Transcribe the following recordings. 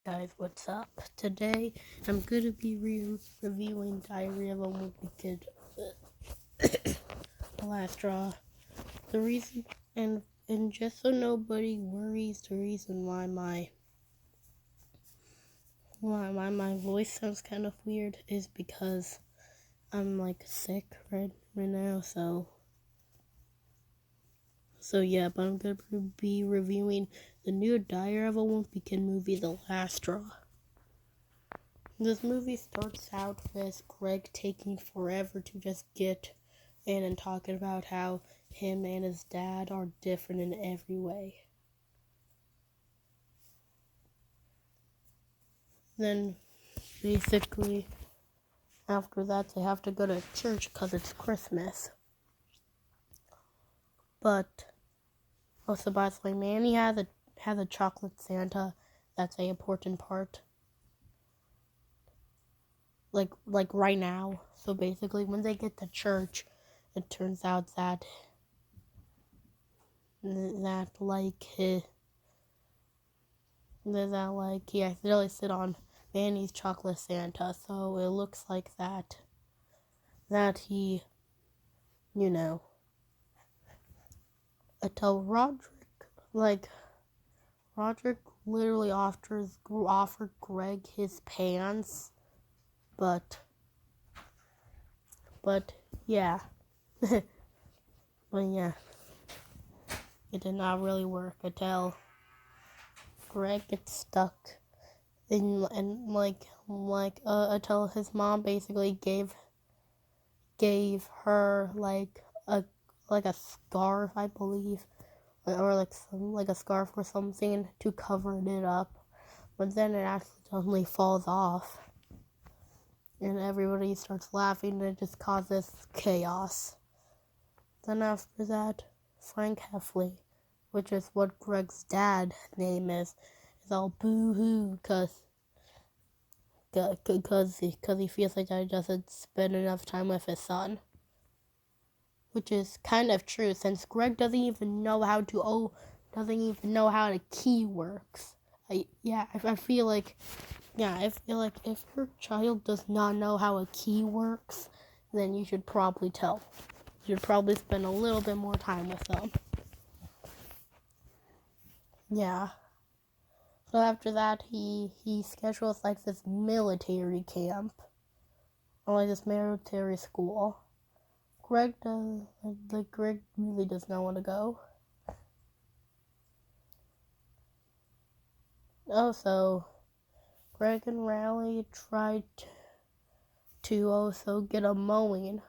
Guys, what's up? Today I'm gonna be reviewing Diary of a Wimpy Kid. The last straw. The reason, and just so nobody worries, the reason why my voice sounds kind of weird is because I'm sick right now. So yeah, but I'm gonna be reviewing the new Diary of a Wimpy Kid movie, The Last Straw. This movie starts out with Greg taking forever to just get in and talking about how him and his dad are different in every way. Then, basically, after that, they have to go to church because it's Christmas. But, also, by the way, Manny has a chocolate Santa. That's an important part. Like right now. So basically, when they get to church, it turns out that he accidentally sit on Manny's chocolate Santa, so it looks like that he, until Roderick literally offered Greg his pants, but yeah, but yeah, it did not really work until Greg gets stuck and until his mom basically gave her a scarf, I believe, or a scarf or something to cover it up, but then it accidentally falls off and everybody starts laughing and it just causes chaos. Then after that, Frank Heffley, which is what Greg's dad's name is all boo-hoo because he feels like he doesn't spend enough time with his son. Which is kind of true, since Greg doesn't even know how the key works. I feel like if your child does not know how a key works, then you should probably tell. You should probably spend a little bit more time with them. Yeah. So after that, he schedules this military camp, or this military school. Greg really does not want to go. Also, Greg and Riley tried to also get a mowing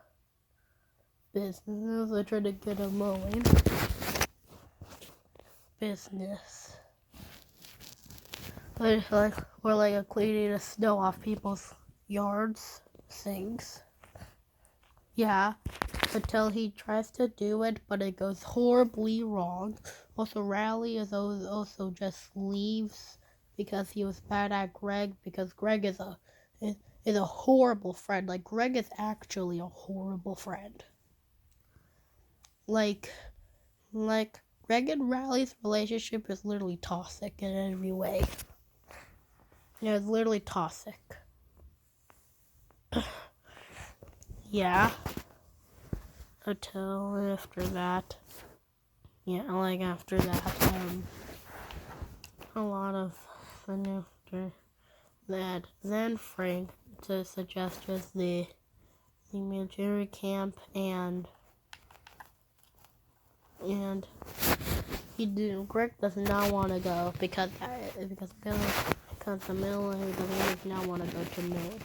business. They tried to get a mowing business. Or cleaning the snow off people's yards, things. Yeah, until he tries to do it, but it goes horribly wrong. Also, Riley is also just leaves because he was bad at Greg, because Greg is a horrible friend. Greg is actually a horrible friend. Like Greg and Riley's relationship is literally toxic in every way. Yeah, it's literally toxic. Yeah. Until after that. Yeah, after that, a lot of after that, then Frank suggests the military camp and Greg does not want to go because the military does not want to go to military.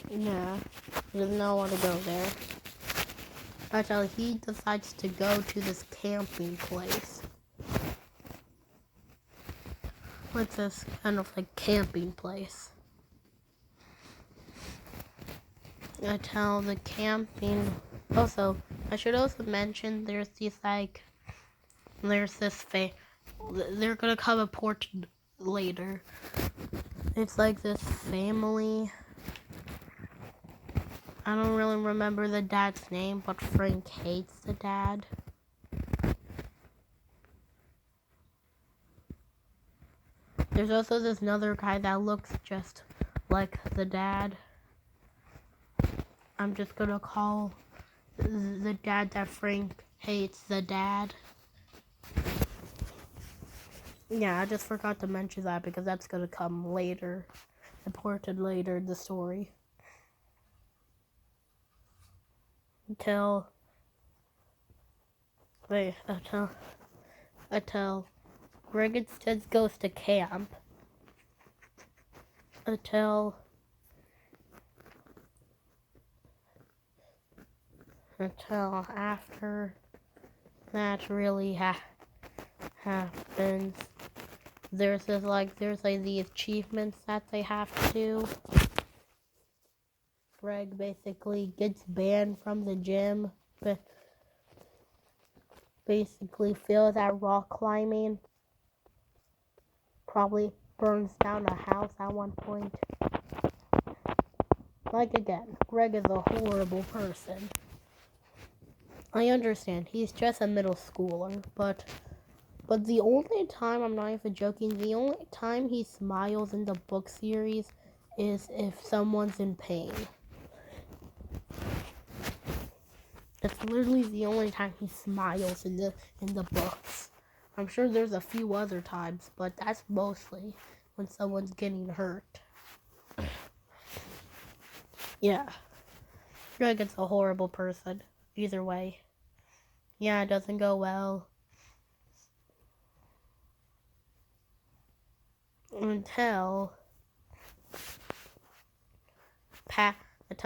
Yeah, he does not want to go there. Until he decides to go to this camping place. What's this kind of camping place? Until the camping. Also, I should also mention there's this they're gonna come a port later. It's this family. I don't really remember the dad's name, but Frank hates the dad. There's also this another guy that looks just like the dad. I'm just gonna call the dad that Frank hates the dad. Yeah, I just forgot to mention that because that's gonna come later. Important later in the story. Until Greg instead goes to camp. Until after that really happens. There's the achievements that they have to do. Greg basically gets banned from the gym, but basically fails at rock climbing. Probably burns down a house at one point. Like again, Greg is a horrible person. I understand, he's just a middle schooler, but the only time, I'm not even joking, the only time he smiles in the book series is if someone's in pain. It's literally the only time he smiles in the books. I'm sure there's a few other times, but that's mostly when someone's getting hurt. Yeah. Greg is a horrible person. Either way. Yeah, it doesn't go well. Until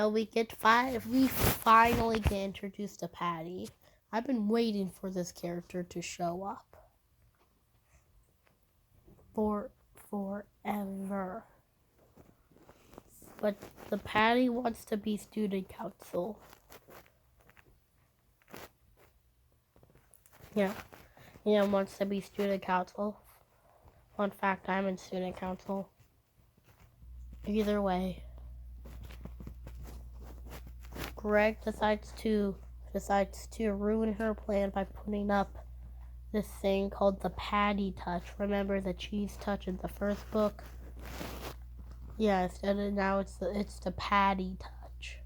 we finally get introduced to Patty. I've been waiting for this character to show up. Forever. But the Patty wants to be student council. Yeah, wants to be student council. Fun fact, I'm in student council. Either way, Greg decides to ruin her plan by putting up this thing called the Patty touch. Remember the cheese touch in the first book? Yeah, instead of now it's the Patty touch.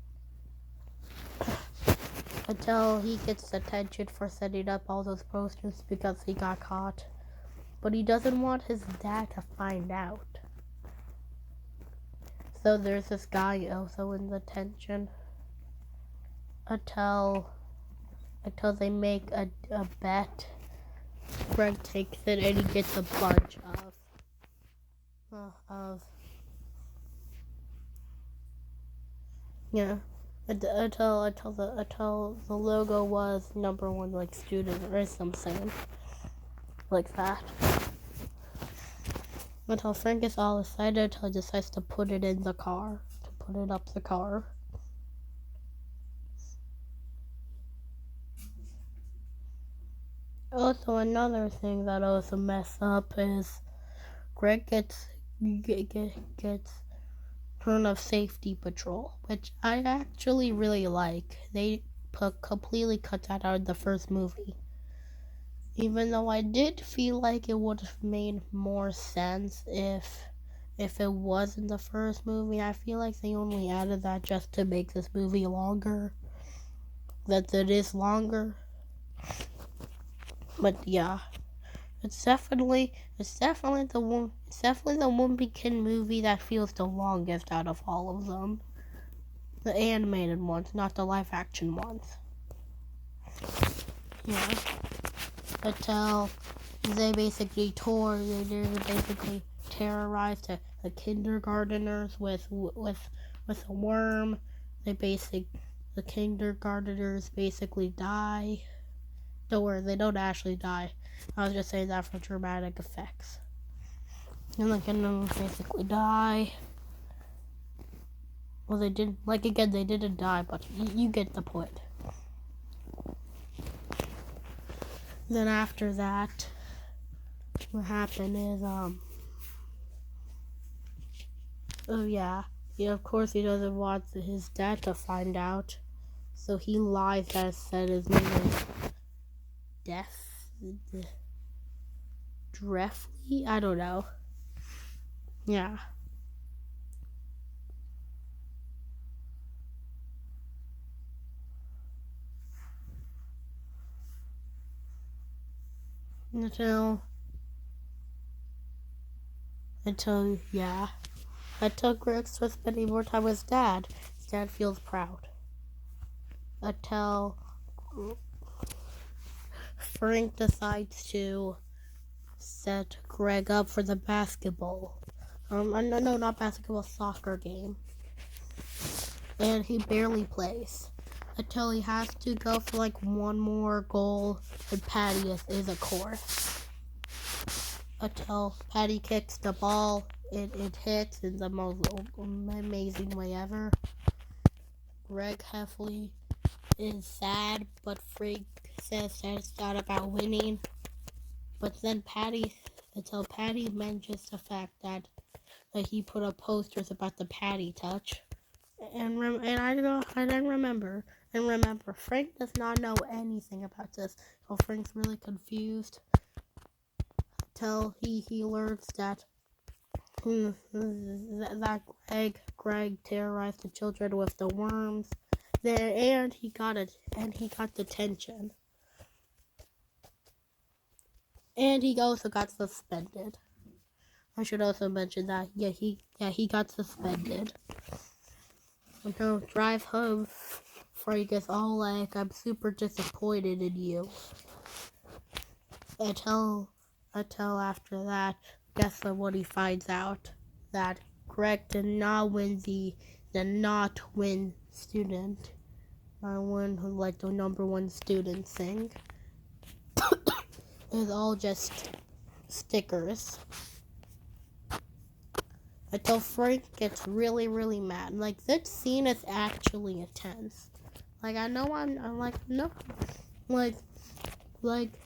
Until he gets attention for setting up all those posters because he got caught. But he doesn't want his dad to find out. So there's this guy also in the tension. Until they make a bet. Greg takes it and he gets a bunch until the logo was #1 like student or something like that. Until Frank is all excited until he decides to put it in the car. To put it up the car. Also, another thing that also messed up is Greg gets turn of safety patrol, which I actually really like. They completely cut that out of the first movie. Even though I did feel like it would have made more sense if it was in the first movie. I feel like they only added that just to make this movie longer. That it is longer. But yeah, it's definitely the Wimpy Kid movie that feels the longest out of all of them. The animated ones, not the live action ones. Yeah. Until they basically terrorized the kindergarteners with a worm. The kindergarteners basically die. Don't worry, they don't actually die. I was just saying that for dramatic effects. And the kindergarteners basically die. Well, they didn't die, but you get the point. Then after that, what happened is, of course he doesn't want his dad to find out, so he lies that said his name is Dreffley? I don't know. Yeah. Until, yeah. Until Greg starts spending more time with his dad. His dad feels proud. Until Frank decides to set Greg up for the basketball. No, not basketball, soccer game. And he barely plays. Until he has to go for like one more goal, and Patty is a course. Until Patty kicks the ball, it hits in the most amazing way ever. Greg Heffley is sad, but Frank says that it's not about winning. But then until Patty mentions the fact that he put up posters about the Patty touch. And remember, Frank does not know anything about this. So Frank's really confused till he learns that Greg terrorized the children with the worms. And he got detention. And he also got suspended. I should also mention that. He got suspended. So drive home. Frank is all like, I'm super disappointed in you. Until after that, guess what he finds out? That Greg did not win student. I won like the number one student thing. It's all just stickers. Until Frank gets really, really mad. Like, this scene is actually intense. Like, I know I'm like, no. Like,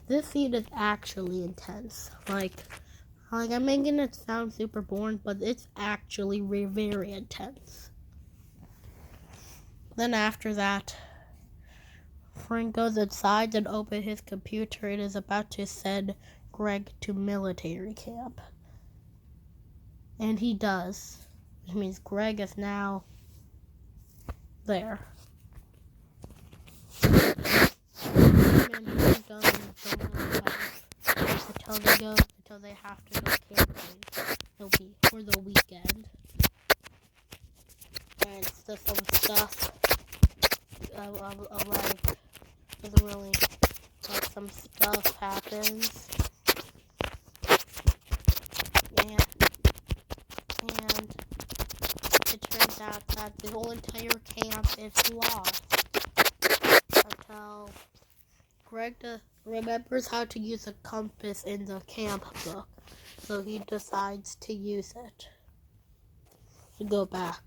this scene is actually intense. Like I'm making it sound super boring, but it's actually very intense. Then after that, Frank goes inside and opens his computer and is about to send Greg to military camp. And he does. Which means Greg is now there. Until they have to go camping. It'll be for the weekend. And some stuff some stuff happens. And it turns out that the whole entire camp is lost. Until Greg remembers how to use a compass in the camp book, so he decides to use it to go back.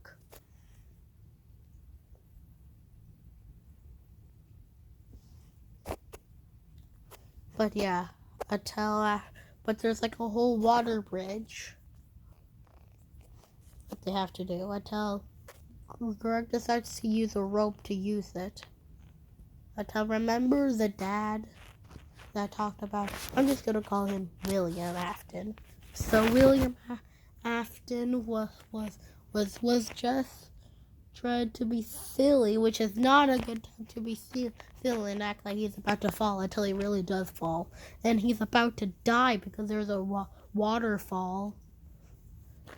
But yeah, but there's like a whole water bridge that they have to do. Until Greg decides to use a rope to use it. Until remember the dad that I talked about. I'm just gonna call him William Afton. So William Afton was just trying to be silly, which is not a good time to be silly and act like he's about to fall until he really does fall. And he's about to die because there's a waterfall.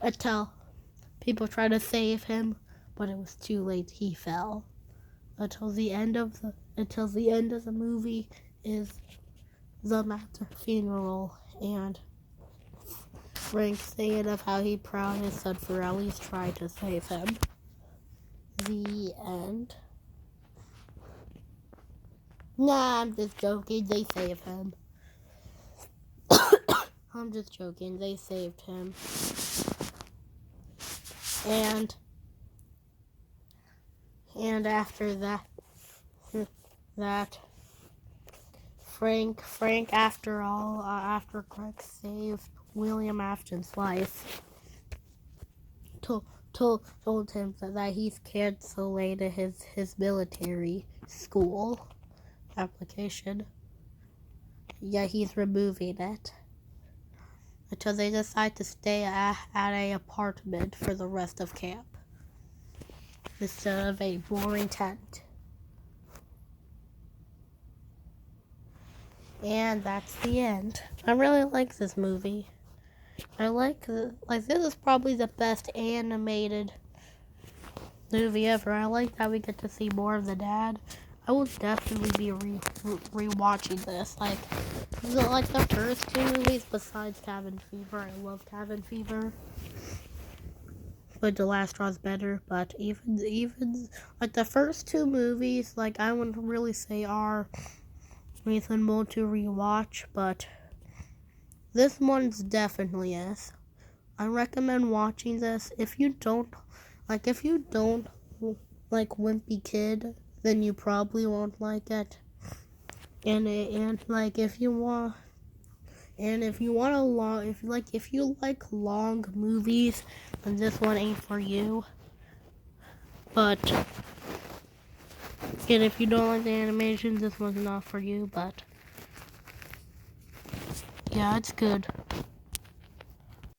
Until people try to save him, but it was too late. He fell. Until the end of the movie is the master funeral and Frank saying of how he proud his son for at least trying to save him. The end. Nah, I'm just joking. They saved him. I'm just joking. They saved him. And after that Frank after Greg saved William Afton's life, told him that he's canceling his military school application. Yeah, he's removing it. until they decide to stay at a apartment for the rest of camp instead of a boring tent. And that's the end. I really like this movie. This is probably the best animated movie ever. I like that we get to see more of the dad. I will definitely be rewatching this. Like the first two movies besides Cabin Fever. I love Cabin Fever, but The Last Straw's better. But even like the first two movies, like I wouldn't really say are reasonable to rewatch, but this one's definitely is. I recommend watching this. If you don't like Wimpy Kid, then you probably won't like it. And if you want if you like long movies, then this one ain't for you. But and if you don't like the animation, this one's not for you. But yeah, it's good.